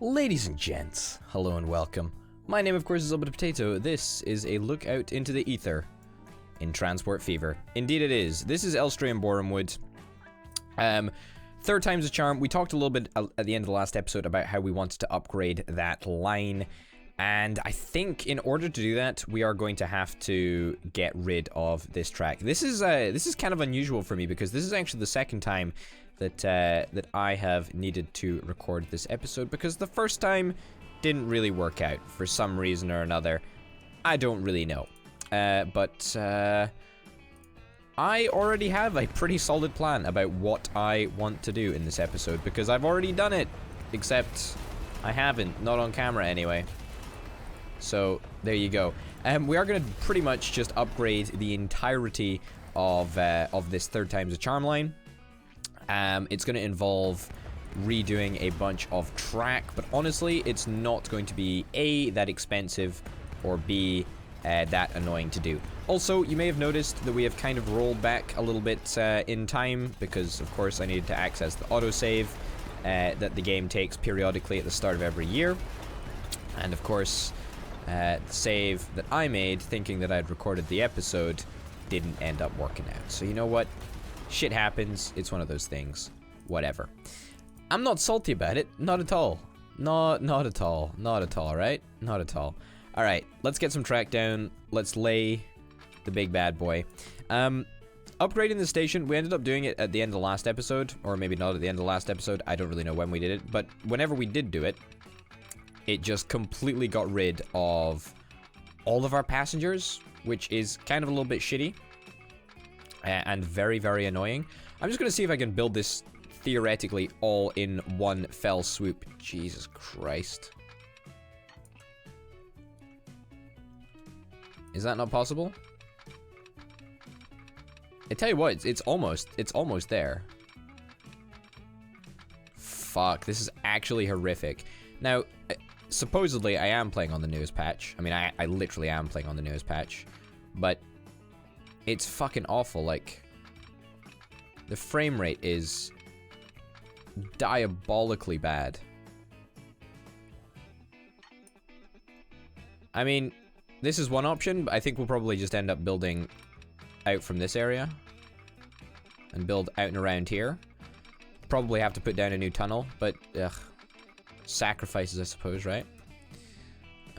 Ladies and gents, hello and welcome. My name, of course, is Potato. This is a look out into the ether in Transport Fever. Indeed it is. This is Elstree and Borehamwood. Third time's a charm. We talked a little bit at the end of the last episode about how we wanted to upgrade that line. And I think in order to do that, we are going to have to get rid of this track. This is kind of unusual for me because this is actually the second time that I have needed to record this episode, because the first time didn't really work out for some reason or another. I don't really know. But I already have a pretty solid plan about what I want to do in this episode, because I've already done it, except I haven't, not on camera anyway. So there you go. We are going to pretty much just upgrade the entirety of this third time's a charm line. It's going to involve redoing a bunch of track, but honestly, it's not going to be A, that expensive, or B, that annoying to do. Also, you may have noticed that we have kind of rolled back a little bit in time, because of course I needed to access the autosave that the game takes periodically at the start of every year. And of course, the save that I made, thinking that I'd recorded the episode, didn't end up working out. So you know what? Shit happens. It's one of those things. Whatever. I'm not salty about it. Not at all. Not at all. Not at all, right? Not at all. Alright, let's get some track down. Let's lay the big bad boy. Upgrading the station, we ended up doing it at the end of the last episode, or maybe not at the end of the last episode. I don't really know when we did it, but whenever we did do it, it just completely got rid of all of our passengers, which is kind of a little bit shitty. And very, very annoying. I'm just going to see if I can build this theoretically all in one fell swoop. Jesus Christ. Is that not possible? I tell you what, it's almost there. Fuck, this is actually horrific. Now, supposedly I am playing on the newest patch. I mean, I literally am playing on the newest patch. But it's fucking awful. Like, the frame rate is diabolically bad. I mean, this is one option, but I think we'll probably just end up building out from this area and build out and around here. Probably have to put down a new tunnel, but ugh, sacrifices, I suppose, right?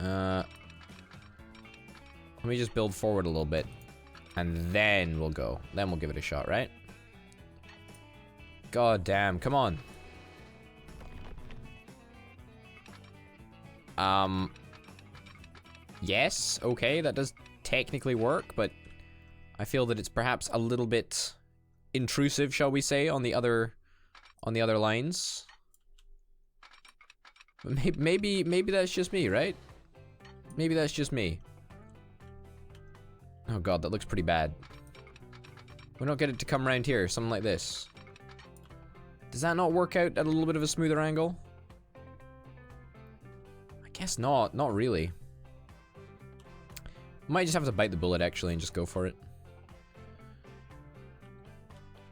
Let me just build forward a little bit, and then we'll go. Then we'll give it a shot, right? God damn, come on. Yes, okay, that does technically work, but I feel that it's perhaps a little bit intrusive, shall we say, on the other lines. Maybe that's just me, right? Maybe that's just me. Oh god, that looks pretty bad. Why not get it to come around here, something like this? Does that not work out at a little bit of a smoother angle? I guess not, not really. Might just have to bite the bullet actually and just go for it.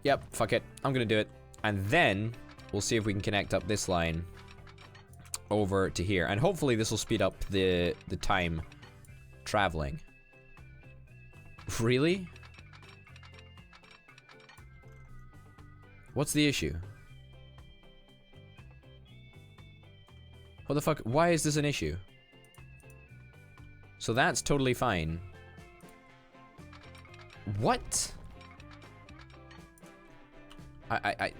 Yep, fuck it, I'm gonna do it. And then, we'll see if we can connect up this line over to here. And hopefully this will speed up the time traveling. Really? What's the issue? What the fuck? Why is this an issue? So that's totally fine. What? I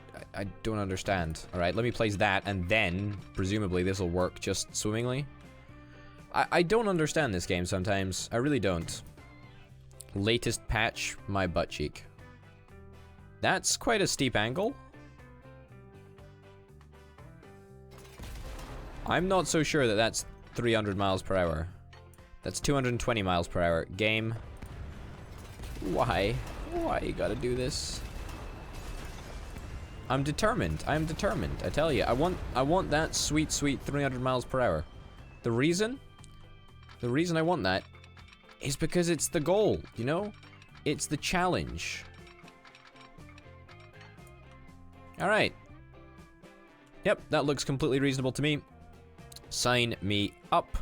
don't understand. Alright, let me place that, and then, presumably, this will work just swimmingly. I don't understand this game sometimes. I really don't. Latest patch, my butt cheek. That's quite a steep angle. I'm not so sure that that's 300 miles per hour. That's 220 miles per hour. Game. Why? Why you gotta do this? I'm determined. I'm determined. I tell you, I want that sweet 300 miles per hour. The reason I want that is because it's the goal, you know? It's the challenge. All right. Yep, that looks completely reasonable to me. Sign me up.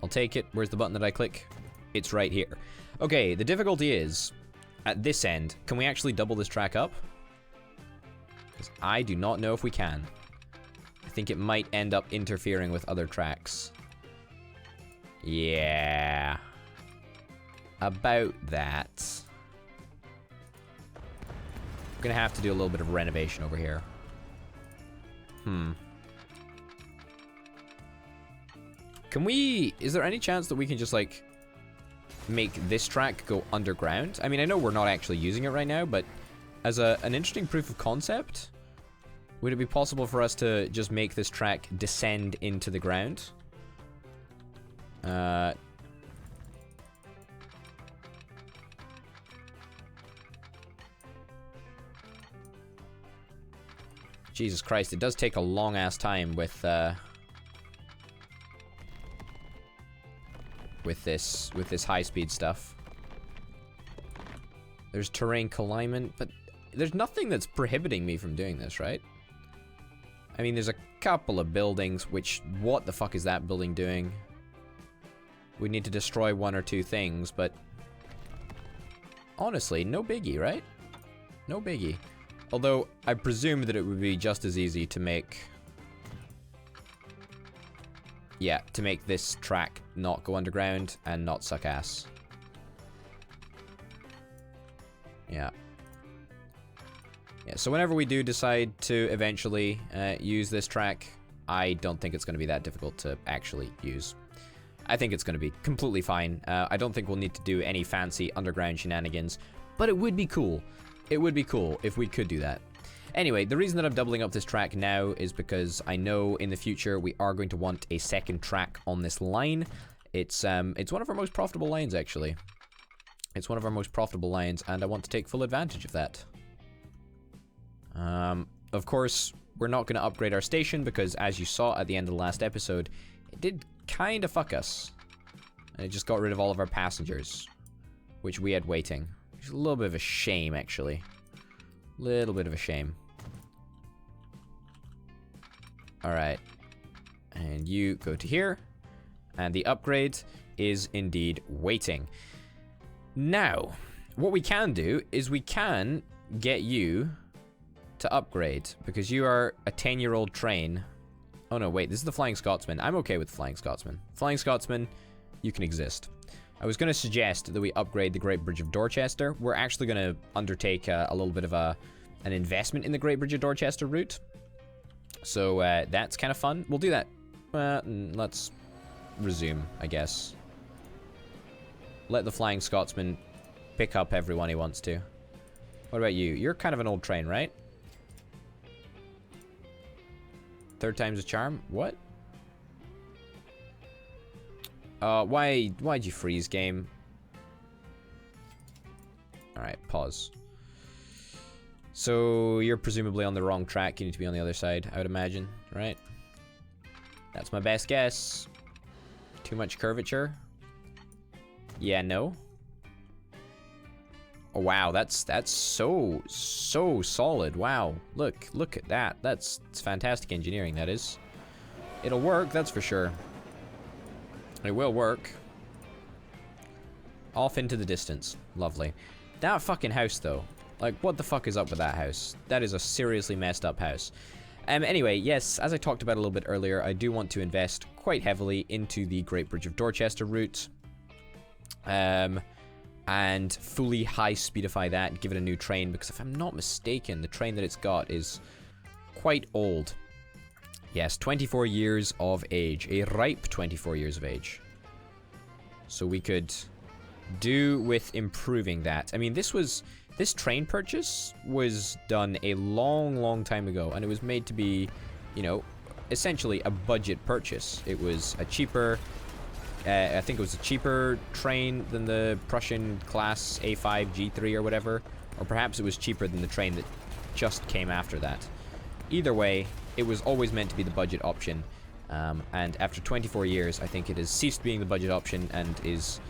I'll take it. Where's the button that I click? It's right here. Okay, the difficulty is, at this end, can we actually double this track up? Because I do not know if we can. I think it might end up interfering with other tracks. Yeah. About that. I'm gonna have to do a little bit of renovation over here. Can we... Is there any chance that we can just, like, make this track go underground? I mean, I know we're not actually using it right now, but as an interesting proof of concept, would it be possible for us to just make this track descend into the ground? Jesus Christ, it does take a long-ass time with this high-speed stuff. There's terrain alignment, but there's nothing that's prohibiting me from doing this, right? I mean, there's a couple of buildings, which, what the fuck is that building doing? We need to destroy one or two things, but honestly, no biggie, right? No biggie. Although, I presume that it would be just as easy to make... Yeah, to make this track not go underground and not suck ass. Yeah. Yeah, so whenever we do decide to eventually use this track, I don't think it's going to be that difficult to actually use. I think it's going to be completely fine. I don't think we'll need to do any fancy underground shenanigans, but it would be cool. It would be cool if we could do that. Anyway, the reason that I'm doubling up this track now is because I know in the future we are going to want a second track on this line. It's one of our most profitable lines, actually. It's one of our most profitable lines, and I want to take full advantage of that. Of course, we're not going to upgrade our station because, as you saw at the end of the last episode, it did kind of fuck us. And it just got rid of all of our passengers, which we had waiting. It's a little bit of a shame, actually. Little bit of a shame. Alright. And you go to here. And the upgrade is indeed waiting. Now, what we can do is we can get you to upgrade. Because you are a 10-year-old train. Oh no, wait, this is the Flying Scotsman. I'm okay with the Flying Scotsman. Flying Scotsman, you can exist. I was going to suggest that we upgrade the Great Bridge of Dorchester. We're actually going to undertake a little bit of an investment in the Great Bridge of Dorchester route. So that's kind of fun. We'll do that. Let's resume, I guess. Let the Flying Scotsman pick up everyone he wants to. What about you? You're kind of an old train, right? Third time's a charm? What? Why'd you freeze, game? Alright, pause. So, you're presumably on the wrong track. You need to be on the other side, I would imagine, right? That's my best guess. Too much curvature? Yeah, no? Oh, wow, that's so solid. Wow, look at that. That's fantastic engineering, that is. It'll work, that's for sure. It will work. Off into the distance. Lovely. That fucking house, though. Like, what the fuck is up with that house? That is a seriously messed up house. Anyway, yes, as I talked about a little bit earlier, I do want to invest quite heavily into the Great Bridge of Dorchester route. And fully high-speedify that, give it a new train, because if I'm not mistaken, the train that it's got is quite old. Yes, 24 years of age. A ripe 24 years of age. So we could do with improving that. I mean, this train purchase was done a long time ago, and it was made to be, you know, essentially a budget purchase. It was a cheaper, I think it was a cheaper train than the Prussian class A5 G3 or whatever, or perhaps it was cheaper than the train that just came after that. Either way, it was always meant to be the budget option, and after 24 years, I think it has ceased being the budget option and is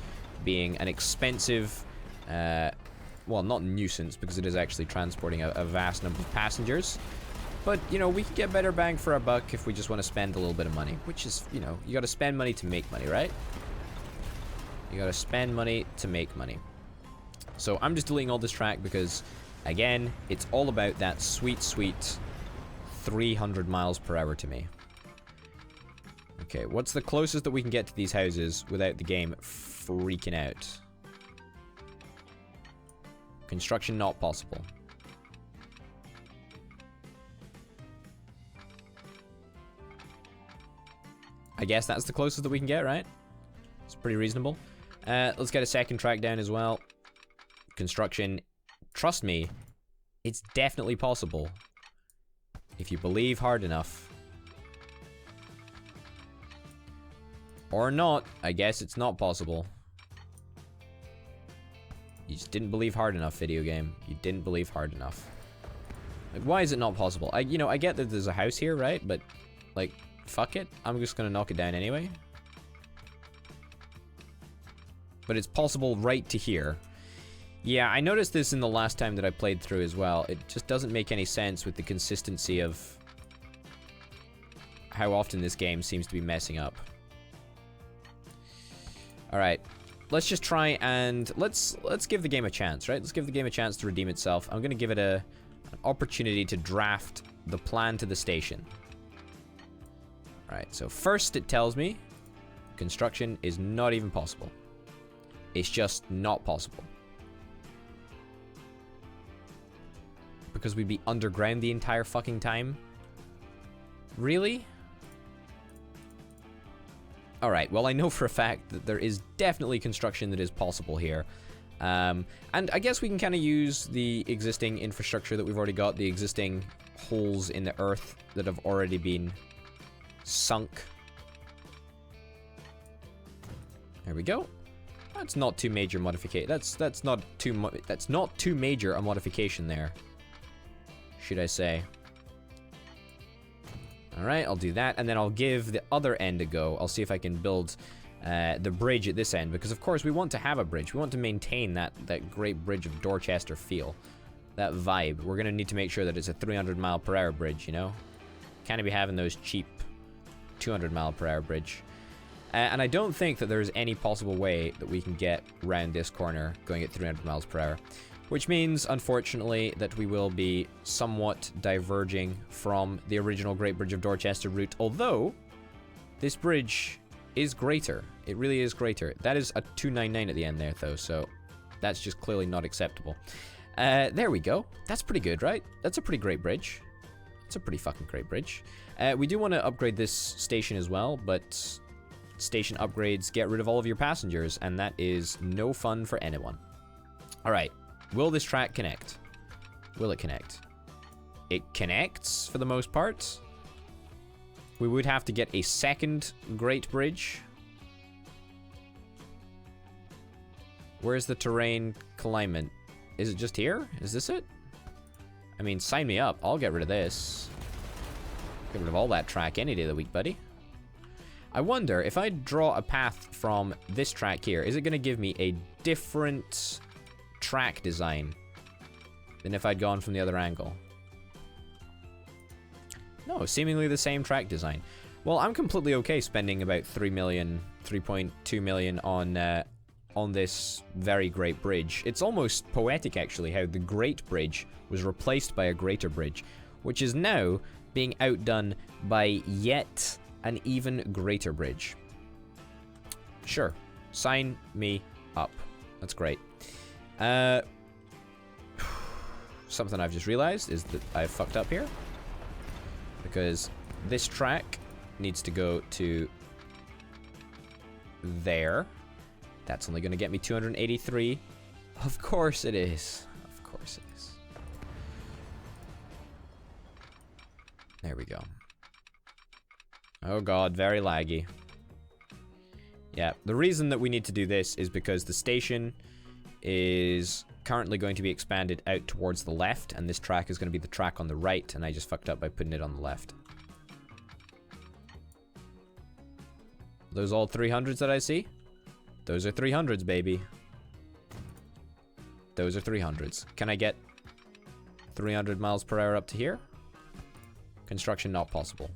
being an expensive, well, not nuisance, because it is actually transporting a vast number of passengers, But, you know, we can get better bang for our buck if we just want to spend a little bit of money. Which is, you know, you got to spend money to make money, right? You got to spend money to make money. So I'm just deleting all this track because, again, it's all about that sweet, sweet 300 miles per hour to me. Okay, what's the closest that we can get to these houses without the game freaking out? Construction not possible. I guess that's the closest that we can get, right? It's pretty reasonable. Let's get a second track down as well. Construction. Trust me, it's definitely possible. If you believe hard enough. Or not, I guess it's not possible. You just didn't believe hard enough, video game. You didn't believe hard enough. Like, why is it not possible? You know, I get that there's a house here, right? But, like, fuck it. I'm just gonna knock it down anyway. But it's possible right to here. Yeah, I noticed this in the last time that I played through as well. It just doesn't make any sense with the consistency of how often this game seems to be messing up. Alright. Let's just try and let's give the game a chance, right? Let's give the game a chance to redeem itself. I'm gonna give it an opportunity to draft the plan to the station. Alright, so first it tells me construction is not even possible. It's just not possible. Because we'd be underground the entire fucking time? Really? Alright, well I know for a fact that there is definitely construction that is possible here. And I guess we can kind of use the existing infrastructure that we've already got, the existing holes in the earth that have already been sunk. There we go. That's not too major modification. That's not too major a modification there, should I say. Alright, I'll do that, and then I'll give the other end a go. I'll see if I can build the bridge at this end, because of course we want to have a bridge. We want to maintain that great bridge of Dorchester feel. That vibe. We're going to need to make sure that it's a 300 mile per hour bridge, you know? Can't be having those cheap 200 mile per hour bridge. And I don't think that there's any possible way that we can get around this corner going at 300 miles per hour. Which means, unfortunately, that we will be somewhat diverging from the original Great Bridge of Dorchester route. Although, this bridge is greater. It really is greater. That is a 299 at the end there, though, so that's just clearly not acceptable. There we go. That's pretty good, right? That's a pretty great bridge. It's a pretty fucking great bridge. We do want to upgrade this station as well, but station upgrades get rid of all of your passengers, and that is no fun for anyone. Alright. Will this track connect? Will it connect? It connects for the most part. We would have to get a second Great Bridge. Where's the terrain alignment? Is it just here? Is this it? I mean, sign me up. I'll get rid of this. Get rid of all that track any day of the week, buddy. I wonder, if I draw a path from this track here, is it going to give me a different track design than if I'd gone from the other angle? No, seemingly the same track design. Well, I'm completely okay spending about 3.2 million on this very great bridge. It's almost poetic, actually, how the Great Bridge was replaced by a greater bridge, which is now being outdone by yet an even greater bridge. Sure, sign me up. That's great. Something I've just realized is that I fucked up here, because this track needs to go to there. That's only going to get me 283. Of course it is. Of course it is. There we go. Oh god, very laggy. Yeah, the reason that we need to do this is because the station is currently going to be expanded out towards the left, and this track is going to be the track on the right, and I just fucked up by putting it on the left. Those all 300s that I see? Those are 300s, baby. Those are 300s. Can I get 300 miles per hour up to here? Construction not possible.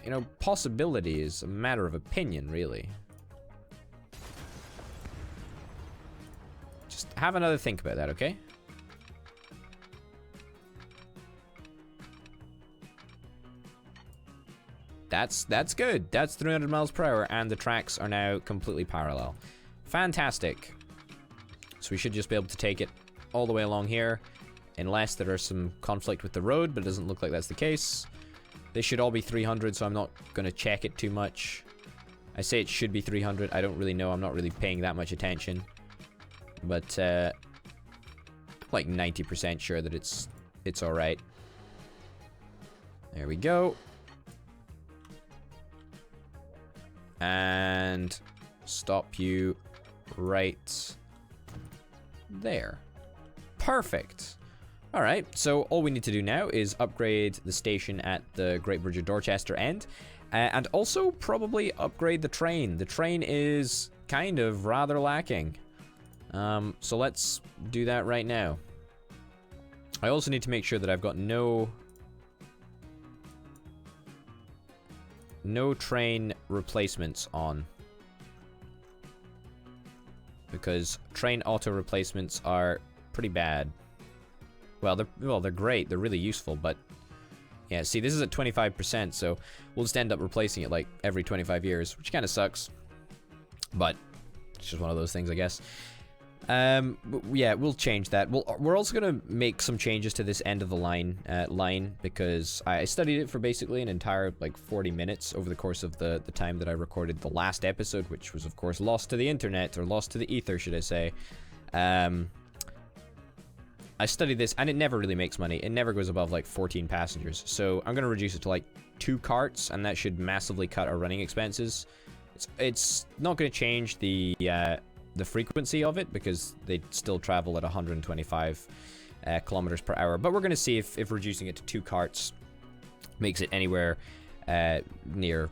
You know, possibility is a matter of opinion, really. Just have another think about that, okay? That's good. That's 300 miles per hour, and the tracks are now completely parallel. Fantastic. So we should just be able to take it all the way along here, unless there is some conflict with the road, but it doesn't look like that's the case. They should all be 300, so I'm not going to check it too much. I say it should be 300. I don't really know. I'm not really paying that much attention. But, like 90% sure that it's alright. There we go. And stop you right there. Perfect. All right, so all we need to do now is upgrade the station at the Great Bridge of Dorchester end, and also probably upgrade the train. The train is kind of rather lacking. So let's do that right now. I also need to make sure that I've got no train replacements on, because train auto replacements are pretty bad. Well, they're great. They're really useful, but yeah, see, this is at 25%, so we'll just end up replacing it like every 25 years, which kind of sucks. But it's just one of those things, I guess. Yeah, we'll change that. We're also gonna make some changes to this end of the line because I studied it for basically an entire like 40 minutes over the course of the time that I recorded the last episode, which was of course lost to the internet, or lost to the ether, should I say. I studied this, and it never really makes money. It never goes above like 14 passengers. So I'm gonna reduce it to like 2 carts, and that should massively cut our running expenses. It's not gonna change the frequency of it, because they still travel at 125 kilometers per hour. But we're gonna see if reducing it to 2 carts makes it anywhere near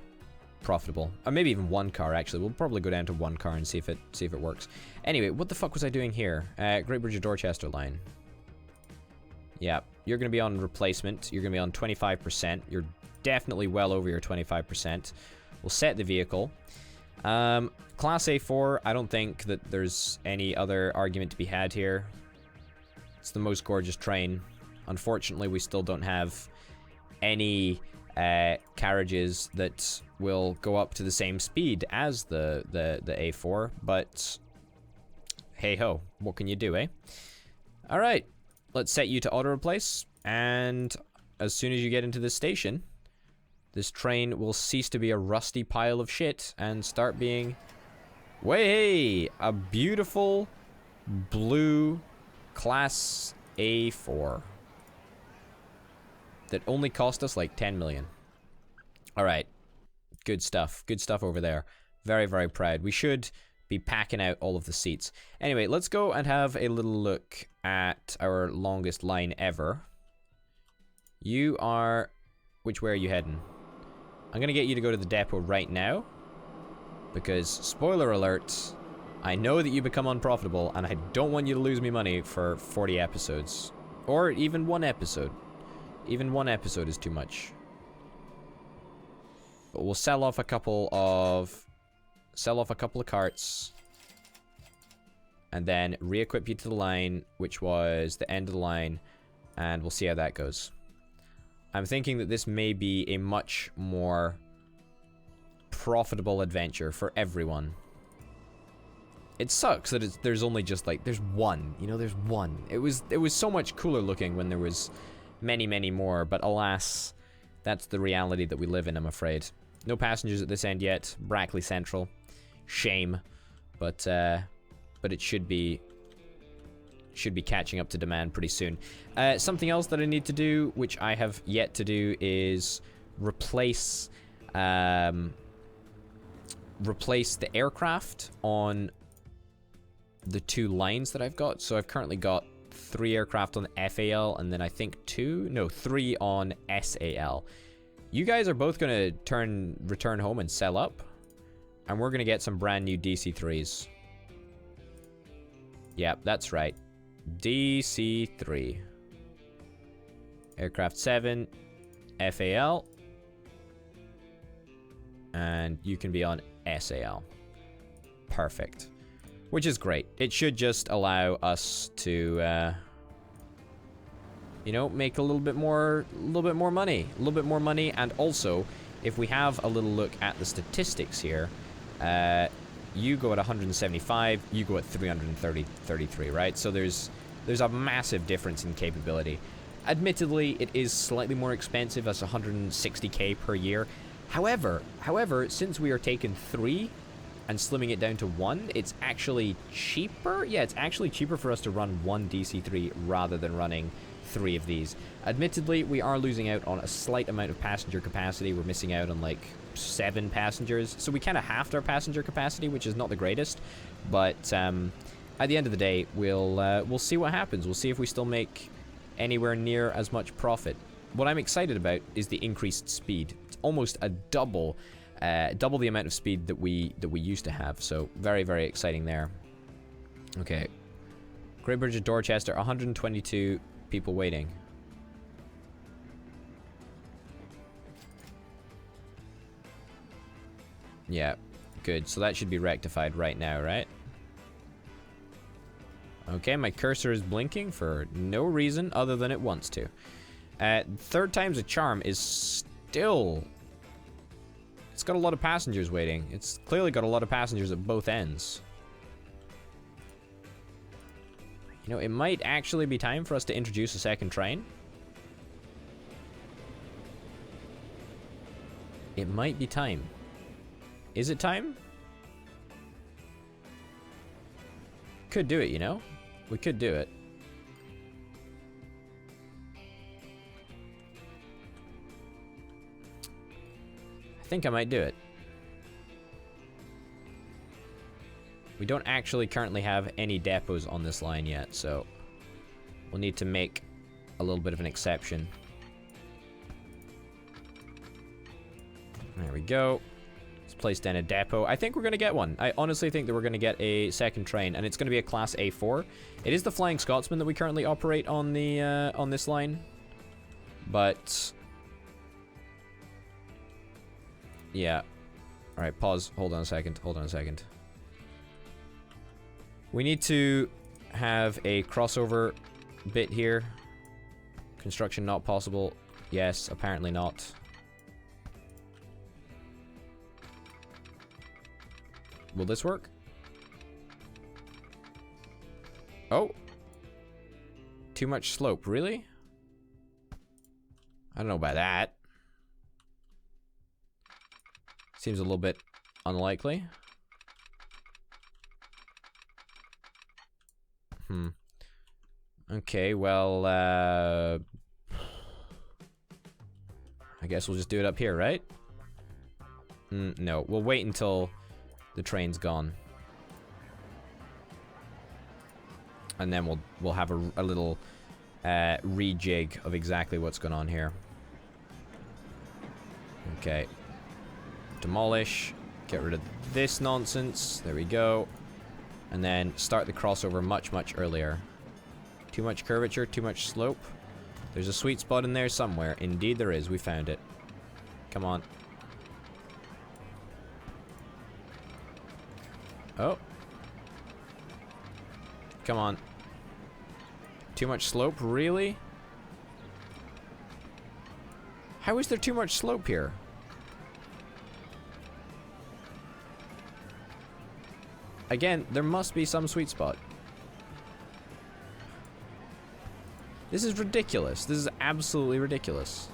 profitable, or maybe even 1 car. Actually, we'll probably go down to 1 car and see if it works. Anyway, what the fuck was I doing here? Great Bridge of Dorchester line. Yeah, you're gonna be on replacement. You're gonna be on 25%. You're definitely well over your 25%. We'll set the vehicle. Class A4, I don't think that there's any other argument to be had here. It's the most gorgeous train. Unfortunately, we still don't have any carriages that will go up to the same speed as the A4, but hey ho, what can you do, eh? All right, let's set you to auto replace, and as soon as you get into this station, this train will cease to be a rusty pile of shit and start being, way, a beautiful blue Class A4 that only cost us like 10 million. All right, good stuff over there. Very, very proud. We should be packing out all of the seats. Anyway, let's go and have a little look at our longest line ever. You are, which way are you heading? I'm gonna get you to go to the depot right now, because, spoiler alert, I know that you become unprofitable, and I don't want you to lose me money for 40 episodes. Or even 1 episode. Even 1 episode is too much. But we'll sell off a couple of carts, and then re-equip you to the line, which was the end of the line, and we'll see how that goes. I'm thinking that this may be a much more profitable adventure for everyone. It sucks that there's only just like, there's 1, you know, there's 1. It was so much cooler looking when there was many, many more, but alas, that's the reality that we live in, I'm afraid. No passengers at this end yet. Brackley Central. Shame. But it should be catching up to demand pretty soon. Something else that I need to do, which I have yet to do, is replace the aircraft on the 2 lines that I've got. So I've currently got 3 aircraft on FAL, and then I think 3 on SAL. You guys are both gonna return home and sell up, and we're gonna get some brand new DC-3s. Yep, that's right. DC-3. Aircraft 7, FAL. And you can be on SAL. Perfect. Which is great. It should just allow us to, you know, make a little bit more money. A little bit more money, and also, if we have a little look at the statistics here, you go at 175, you go at 333, right? So there's a massive difference in capability. Admittedly, it is slightly more expensive as 160k per year. However, since we are taking 3 and slimming it down to 1, it's actually cheaper. Yeah, it's actually cheaper for us to run 1 DC-3 rather than running 3 of these. Admittedly, we are losing out on a slight amount of passenger capacity. We're missing out on like 7 passengers, so we kind of halved our passenger capacity, which is not the greatest. But at the end of the day, we'll see what happens. We'll see if we still make anywhere near as much profit. What I'm excited about is the increased speed. It's almost a double the amount of speed that we used to have. So very, very exciting there. Okay, Great Bridge of Dorchester, 122 people waiting. Yeah, good. So that should be rectified right now, right? Okay, my cursor is blinking for no reason other than it wants to. 3rd time's a charm is still... It's got a lot of passengers waiting. It's clearly got a lot of passengers at both ends. You know, it might actually be time for us to introduce a second train. It might be time. Is it time? Could do it, you know? We could do it. I think I might do it. We don't actually currently have any depots on this line yet, so we'll need to make a little bit of an exception. There we go. Let's place down a depot. I think we're going to get one. I honestly think that we're going to get a second train, and it's going to be a Class A4. It is the Flying Scotsman that we currently operate on the on this line, but yeah. All right, pause. Hold on a second. Hold on a second. We need to have a crossover bit here. Construction not possible. Yes, apparently not. Will this work? Oh. Too much slope, really? I don't know about that. Seems a little bit unlikely. Okay, well, I guess we'll just do it up here, right? No, we'll wait until the train's gone. And then we'll have a little rejig of exactly what's going on here. Okay. Demolish. Get rid of this nonsense. There we go. And then start the crossover much, much earlier. Too much curvature, too much slope. There's a sweet spot in there somewhere. Indeed there is. We found it. Come on. Oh. Come on. Too much slope? Really? How is there too much slope here? Again, there must be some sweet spot. This is ridiculous. This is absolutely ridiculous.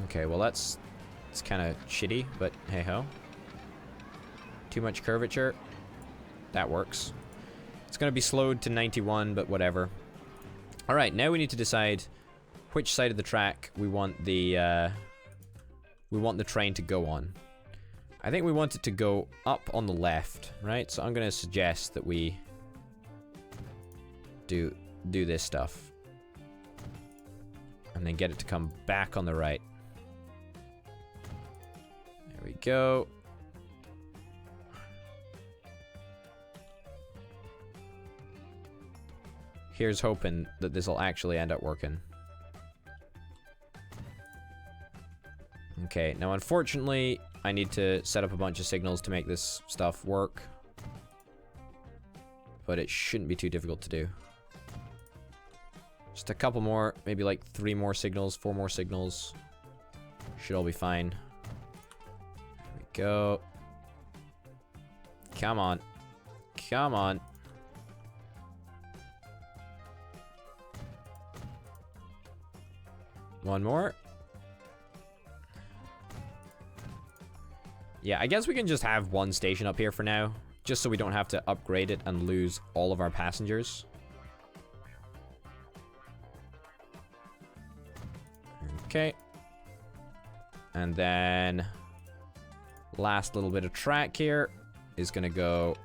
Okay, well it's kind of shitty, but hey ho. Too much curvature. That works. It's gonna be slowed to 91, but whatever. All right, now we need to decide which side of the track we want the train to go on. I think we want it to go up on the left, right? So I'm gonna suggest that we do this stuff. And then get it to come back on the right. There we go. Here's hoping that this will actually end up working. Okay, now unfortunately, I need to set up a bunch of signals to make this stuff work. But it shouldn't be too difficult to do. Just a couple more, maybe like 3 more signals, 4 more signals. Should all be fine. There we go. Come on. Come on. One more. Yeah, I guess we can just have one station up here for now, just so we don't have to upgrade it and lose all of our passengers. Okay. And then last little bit of track here is gonna go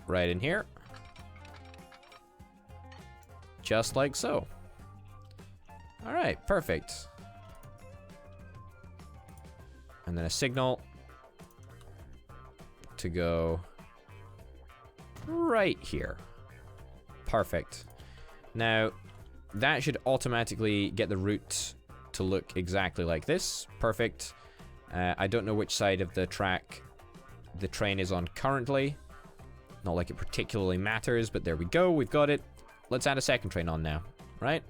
right in here. Just like so. Alright, perfect. And then a signal to go right here. Perfect. Now, that should automatically get the route to look exactly like this. Perfect. I don't know which side of the track the train is on currently. Not like it particularly matters, but there we go. We've got it. Let's add a second train on now, right?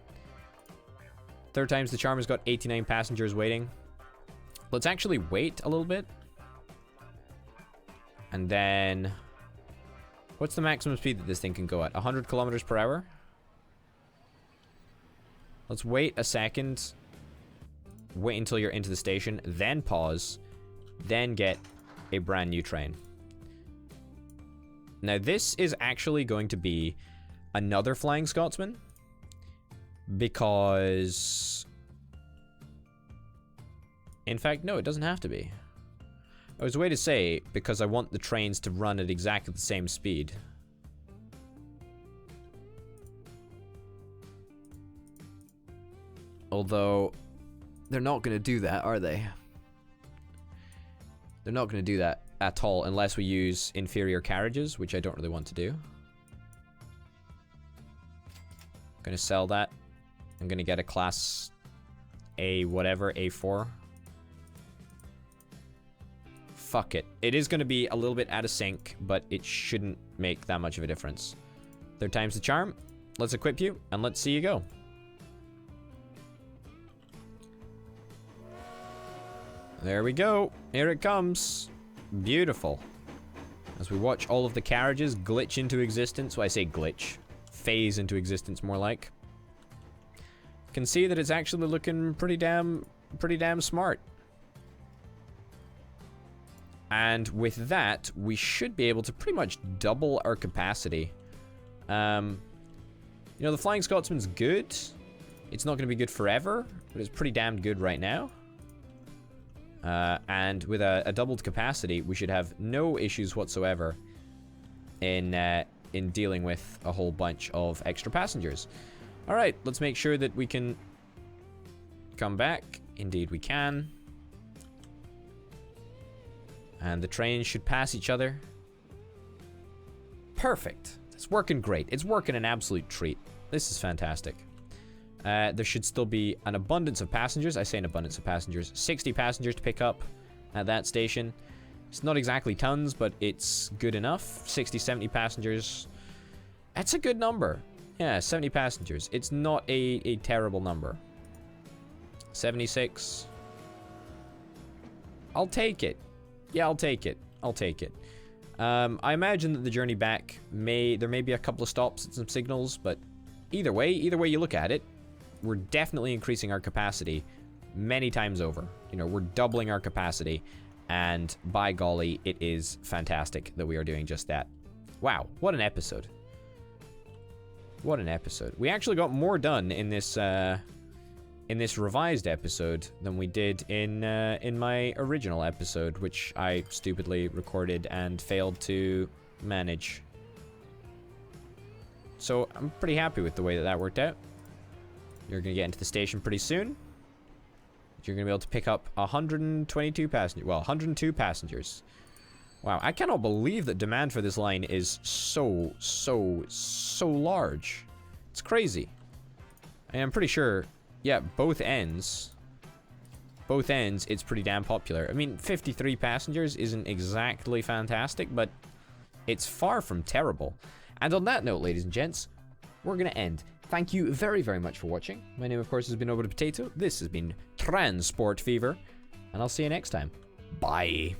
Third time's the charm. Has got 89 passengers waiting. Let's actually wait a little bit. And then... what's the maximum speed that this thing can go at? 100 kilometers per hour? Let's wait a second. Wait until you're into the station. Then pause. Then get a brand new train. Now this is actually going to be another Flying Scotsman. Because... in fact, no, it doesn't have to be. I was way to say, because I want the trains to run at exactly the same speed. Although, they're not going to do that, are they? They're not going to do that at all, unless we use inferior carriages, which I don't really want to do. I'm going to sell that. I'm going to get a class A whatever, A4. Fuck it. It is going to be a little bit out of sync, but it shouldn't make that much of a difference. Third time's the charm. Let's equip you, and let's see you go. There we go. Here it comes. Beautiful. As we watch all of the carriages glitch into existence. Well, I say glitch. Phase into existence, more like. You can see that it's actually looking pretty damn smart. And with that, we should be able to pretty much double our capacity. You know, the Flying Scotsman's good. It's not going to be good forever, but it's pretty damn good right now. And with a doubled capacity, we should have no issues whatsoever in dealing with a whole bunch of extra passengers. All right, let's make sure that we can come back. Indeed, we can. And the trains should pass each other. Perfect. It's working great. It's working an absolute treat. This is fantastic. There should still be an abundance of passengers. I say an abundance of passengers. 60 passengers to pick up at that station. It's not exactly tons, but it's good enough. 60, 70 passengers. That's a good number. Yeah, 70 passengers. It's not a terrible number. 76. I'll take it. Yeah, I'll take it. I'll take it. I imagine that the journey back there may be a couple of stops and some signals, but either way you look at it, we're definitely increasing our capacity many times over. You know, we're doubling our capacity, and by golly, it is fantastic that we are doing just that. Wow, what an episode. What an episode. We actually got more done in this revised episode than we did in my original episode, which I stupidly recorded and failed to manage. So I'm pretty happy with the way that worked out. You're gonna get into the station pretty soon. You're gonna be able to pick up 122 passengers. Well, 102 passengers. Wow, I cannot believe that demand for this line is so large. It's crazy. And I'm pretty sure, yeah, both ends, it's pretty damn popular. I mean, 53 passengers isn't exactly fantastic, but it's far from terrible. And on that note, ladies and gents, we're going to end. Thank you very, very much for watching. My name, of course, has been Over the Potato. This has been Transport Fever, and I'll see you next time. Bye.